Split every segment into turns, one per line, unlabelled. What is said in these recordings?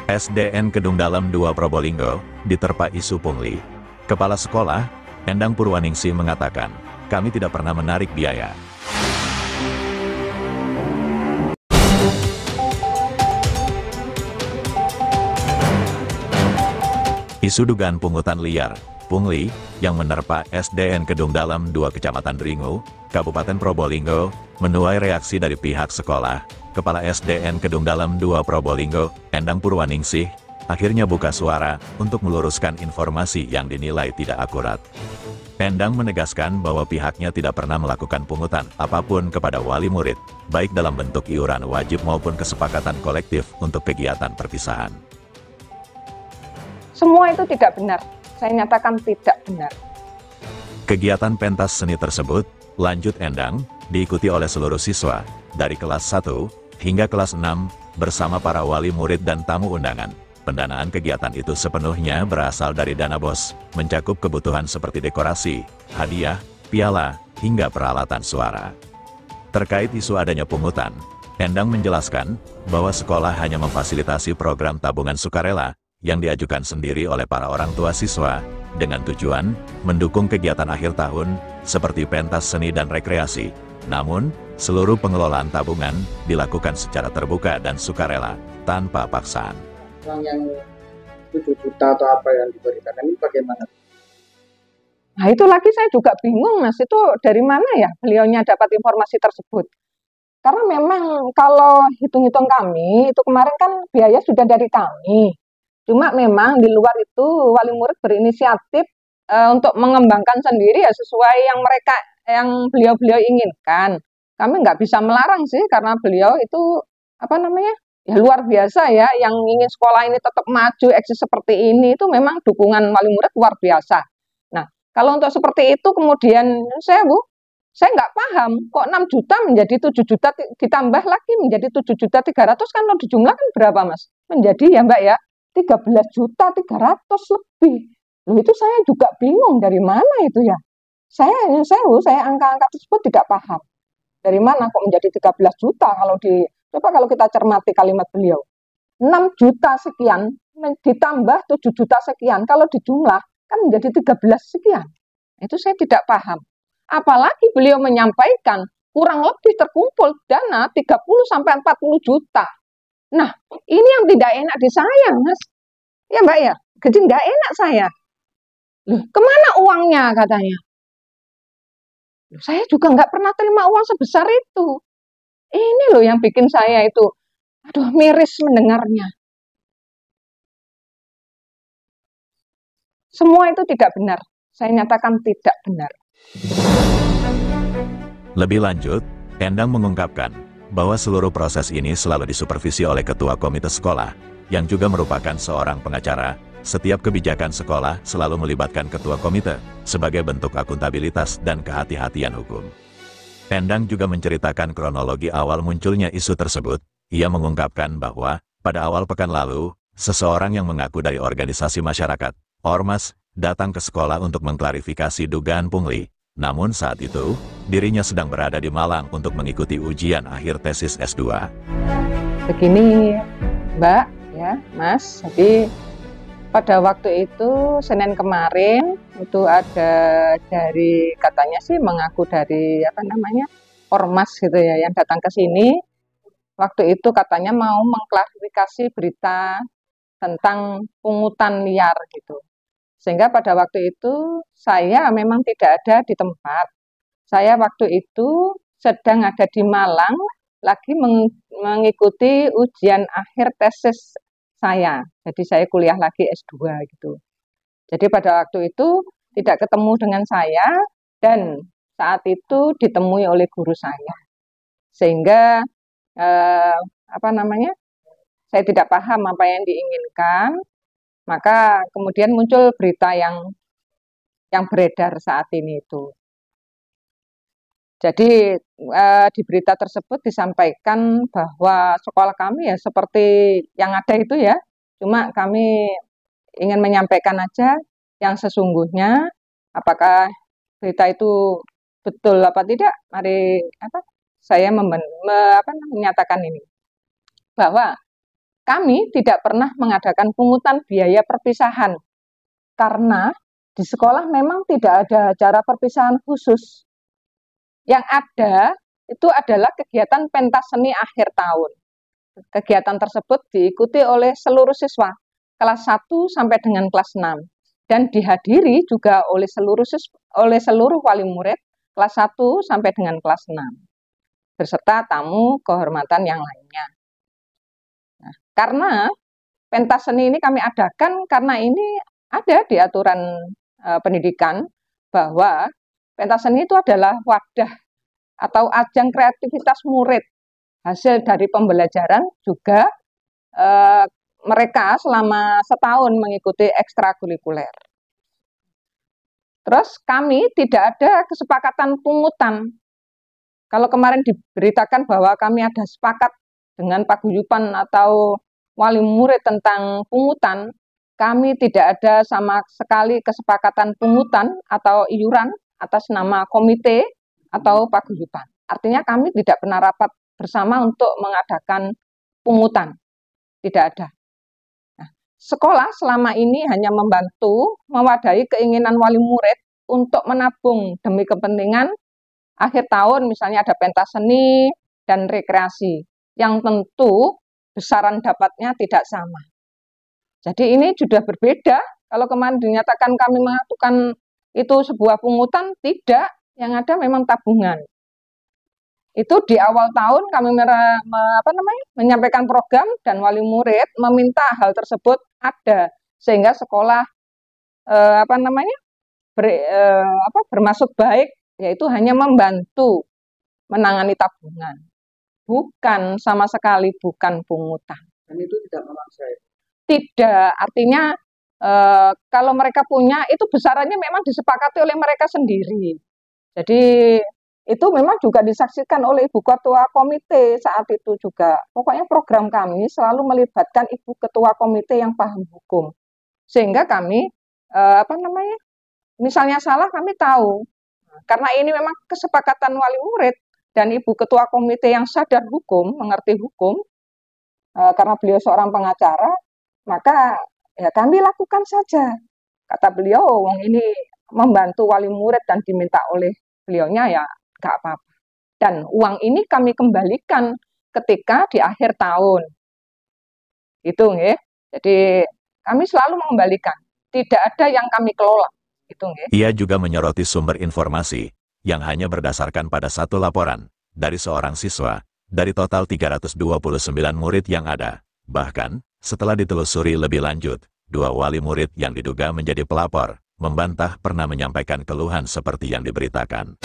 SDN Kedung Dalam 2 Probolinggo, diterpa isu pungli. Kepala Sekolah, Endang Purwaningsih mengatakan, kami tidak pernah menarik biaya. Isu dugaan pungutan liar, pungli, yang menerpa SDN Kedung Dalam 2 Kecamatan Dringu, Kabupaten Probolinggo, menuai reaksi dari pihak sekolah. Kepala SDN Kedung Dalam 2 Probolinggo, Endang Purwaningsih, akhirnya buka suara untuk meluruskan informasi yang dinilai tidak akurat. Endang menegaskan bahwa pihaknya tidak pernah melakukan pungutan apapun kepada wali murid, baik dalam bentuk iuran wajib maupun kesepakatan kolektif untuk kegiatan perpisahan.
Semua itu tidak benar. Saya nyatakan tidak benar.
Kegiatan pentas seni tersebut, lanjut Endang, diikuti oleh seluruh siswa, dari kelas 1 hingga kelas 6, bersama para wali murid dan tamu undangan. Pendanaan kegiatan itu sepenuhnya berasal dari dana BOS, mencakup kebutuhan seperti dekorasi, hadiah, piala, hingga peralatan suara. Terkait isu adanya pungutan, Endang menjelaskan bahwa sekolah hanya memfasilitasi program tabungan sukarela yang diajukan sendiri oleh para orang tua siswa, dengan tujuan mendukung kegiatan akhir tahun seperti pentas seni dan rekreasi. Namun, seluruh pengelolaan tabungan dilakukan secara terbuka dan sukarela, tanpa paksaan.
Uang yang 7 juta atau apa yang diberikan ini bagaimana?
Nah itu lagi saya juga bingung Mas, itu dari mana ya beliaunya dapat informasi tersebut. Karena memang kalau hitung-hitung kami, itu kemarin kan biaya sudah dari kami. Cuma memang di luar itu wali murid berinisiatif untuk mengembangkan sendiri ya sesuai yang beliau-beliau inginkan. Kami nggak bisa melarang sih karena beliau itu ya luar biasa ya, yang ingin sekolah ini tetap maju eksis seperti ini itu memang dukungan wali murid luar biasa. Nah kalau untuk seperti itu kemudian saya nggak paham kok 6 juta menjadi 7 juta ditambah lagi menjadi 7.300.000 kan kalau dijumlahkan berapa Mas? Menjadi ya Mbak ya 13.300.000 lebih. Loh itu saya juga bingung dari mana itu ya. Saya angka-angka tersebut tidak paham. Dari mana kok menjadi 13 juta coba kalau kita cermati kalimat beliau. 6 juta sekian ditambah 7 juta sekian kalau dijumlah kan menjadi 13 sekian. Itu saya tidak paham. Apalagi beliau menyampaikan kurang lebih terkumpul dana 30 sampai 40 juta. Nah, ini yang tidak enak di saya, Mas. Ya, Mbak ya. Jadi nggak enak saya. Loh, kemana uangnya katanya? Loh, saya juga nggak pernah terima uang sebesar itu. Ini loh yang bikin saya itu, aduh miris mendengarnya. Semua itu tidak benar. Saya nyatakan tidak benar.
Lebih lanjut, Endang mengungkapkan bahwa seluruh proses ini selalu disupervisi oleh Ketua Komite Sekolah, yang juga merupakan seorang pengacara. Setiap kebijakan sekolah selalu melibatkan Ketua Komite, sebagai bentuk akuntabilitas dan kehati-hatian hukum. Endang juga menceritakan kronologi awal munculnya isu tersebut. Ia mengungkapkan bahwa, pada awal pekan lalu, seseorang yang mengaku dari organisasi masyarakat, Ormas, datang ke sekolah untuk mengklarifikasi dugaan pungli. Namun saat itu, dirinya sedang berada di Malang untuk mengikuti ujian akhir tesis S2.
Begini, Mbak, ya, Mas. Jadi pada waktu itu Senin kemarin itu ada dari katanya sih mengaku dari Ormas gitu ya yang datang ke sini. Waktu itu katanya mau mengklarifikasi berita tentang pungutan liar gitu. Sehingga pada waktu itu saya memang tidak ada di tempat. Saya waktu itu sedang ada di Malang lagi mengikuti ujian akhir tesis saya. Jadi saya kuliah lagi S2 gitu. Jadi pada waktu itu tidak ketemu dengan saya dan saat itu ditemui oleh guru saya. Sehingga saya tidak paham apa yang diinginkan. Maka kemudian muncul berita yang beredar saat ini itu. Jadi di berita tersebut disampaikan bahwa sekolah kami ya seperti yang ada itu ya. Cuma kami ingin menyampaikan aja yang sesungguhnya. Apakah berita itu betul apa tidak? Mari saya menyatakan ini bahwa kami tidak pernah mengadakan pungutan biaya perpisahan karena di sekolah memang tidak ada acara perpisahan khusus. Yang ada itu adalah kegiatan pentas seni akhir tahun. Kegiatan tersebut diikuti oleh seluruh siswa kelas 1 sampai dengan kelas 6 dan dihadiri juga oleh seluruh wali murid kelas 1 sampai dengan kelas 6 beserta tamu kehormatan yang lainnya. Nah, karena pentas seni ini kami adakan karena ini ada di aturan pendidikan bahwa pentas seni itu adalah wadah atau ajang kreativitas murid. Hasil dari pembelajaran juga mereka selama setahun mengikuti ekstrakurikuler. Terus kami tidak ada kesepakatan pungutan. Kalau kemarin diberitakan bahwa kami ada sepakat dengan paguyuban atau wali murid tentang pungutan, kami tidak ada sama sekali kesepakatan pungutan atau iuran atas nama komite atau paguyuban. Artinya kami tidak pernah rapat bersama untuk mengadakan pungutan. Tidak ada. Nah, sekolah selama ini hanya membantu mewadahi keinginan wali murid untuk menabung demi kepentingan akhir tahun, misalnya ada pentas seni dan rekreasi, yang tentu besaran dapatnya tidak sama. Jadi ini sudah berbeda. Kalau kemarin dinyatakan kami melakukan itu sebuah pungutan, tidak. Yang ada memang tabungan. Itu di awal tahun kami menyampaikan program dan wali murid meminta hal tersebut ada sehingga sekolah bermaksud baik, yaitu hanya membantu menangani tabungan, bukan sama sekali bukan pungutan.
Dan itu tidak memaksa.
Tidak, artinya kalau mereka punya itu besarannya memang disepakati oleh mereka sendiri. Jadi itu memang juga disaksikan oleh Ibu Ketua Komite saat itu juga. Pokoknya program kami selalu melibatkan Ibu Ketua Komite yang paham hukum. Sehingga kami, misalnya salah kami tahu. Karena ini memang kesepakatan wali murid dan Ibu Ketua Komite yang sadar hukum, mengerti hukum, karena beliau seorang pengacara, maka ya kami lakukan saja. Kata beliau, ini membantu wali murid dan diminta oleh beliaunya ya nggak apa-apa. Dan uang ini kami kembalikan ketika di akhir tahun. Itu nggih. Jadi kami selalu mengembalikan. Tidak ada yang kami kelola. Itu nggih.
Ia juga menyoroti sumber informasi yang hanya berdasarkan pada satu laporan dari seorang siswa dari total 329 murid yang ada. Bahkan, setelah ditelusuri lebih lanjut, 2 wali murid yang diduga menjadi pelapor membantah pernah menyampaikan keluhan seperti yang diberitakan.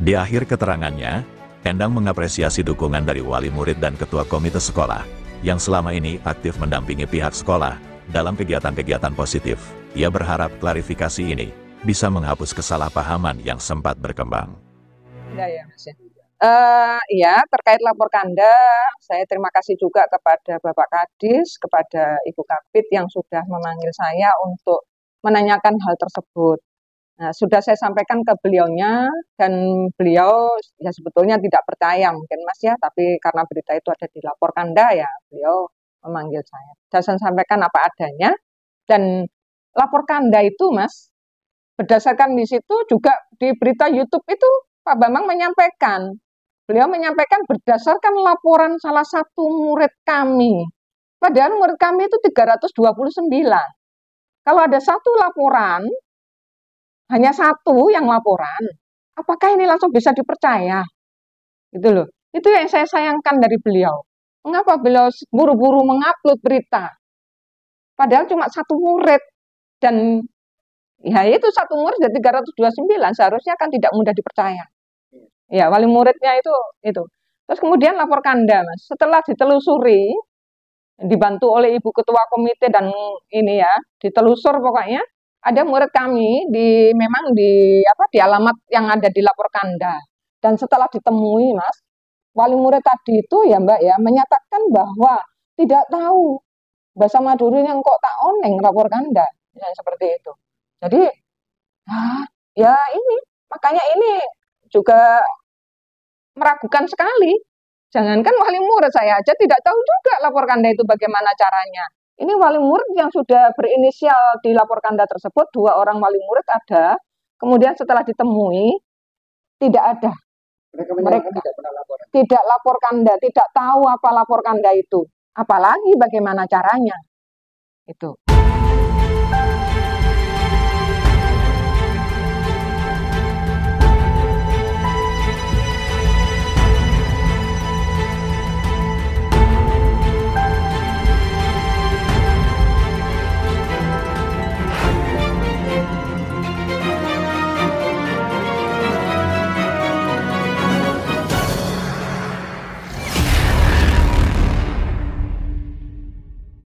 Di akhir keterangannya, Endang mengapresiasi dukungan dari wali murid dan ketua komite sekolah yang selama ini aktif mendampingi pihak sekolah dalam kegiatan-kegiatan positif. Ia berharap klarifikasi ini bisa menghapus kesalahpahaman yang sempat berkembang.
Ya, Mas. Ya, terkait lapor Kanda, saya terima kasih juga kepada Bapak Kadis, kepada Ibu Kabid yang sudah memanggil saya untuk menanyakan hal tersebut. Nah, sudah saya sampaikan ke beliaunya dan beliau ya sebetulnya tidak percaya mungkin Mas ya, tapi karena berita itu ada di lapor Kanda ya, beliau memanggil saya. Dan saya sampaikan apa adanya dan lapor Kanda itu Mas, berdasarkan di situ juga di berita YouTube itu Pak Bambang menyampaikan. Beliau menyampaikan berdasarkan laporan salah satu murid kami. Padahal murid kami itu 329. Kalau ada satu laporan, hanya satu yang laporan, apakah ini langsung bisa dipercaya? Gitu loh. Itu yang saya sayangkan dari beliau. Mengapa beliau buru-buru mengupload berita? Padahal cuma satu murid. Dan ya itu satu murid dari 329, seharusnya kan tidak mudah dipercaya. Ya, wali muridnya itu. Terus kemudian lapor Kanda, Mas. Setelah ditelusuri, dibantu oleh Ibu Ketua Komite dan ini ya, ditelusur pokoknya, ada murid kami memang di alamat yang ada di lapor Kanda. Dan setelah ditemui, Mas, wali murid tadi itu ya Mbak ya, menyatakan bahwa tidak tahu bahasa Madura yang kok tak oneng lapor Kanda. Ya, seperti itu. Jadi, ya ini, makanya ini juga meragukan sekali Jangankan wali murid, saya aja tidak tahu juga lapor Kanda itu bagaimana caranya. Ini wali murid yang sudah berinisial di lapor Kanda tersebut, 2 orang wali murid ada, kemudian setelah ditemui, tidak ada.
Mereka menyatakan
Mereka
tidak pernah laporan.
tidak lapor Kanda, tidak tahu apa lapor Kanda itu. Apalagi bagaimana caranya. Itu.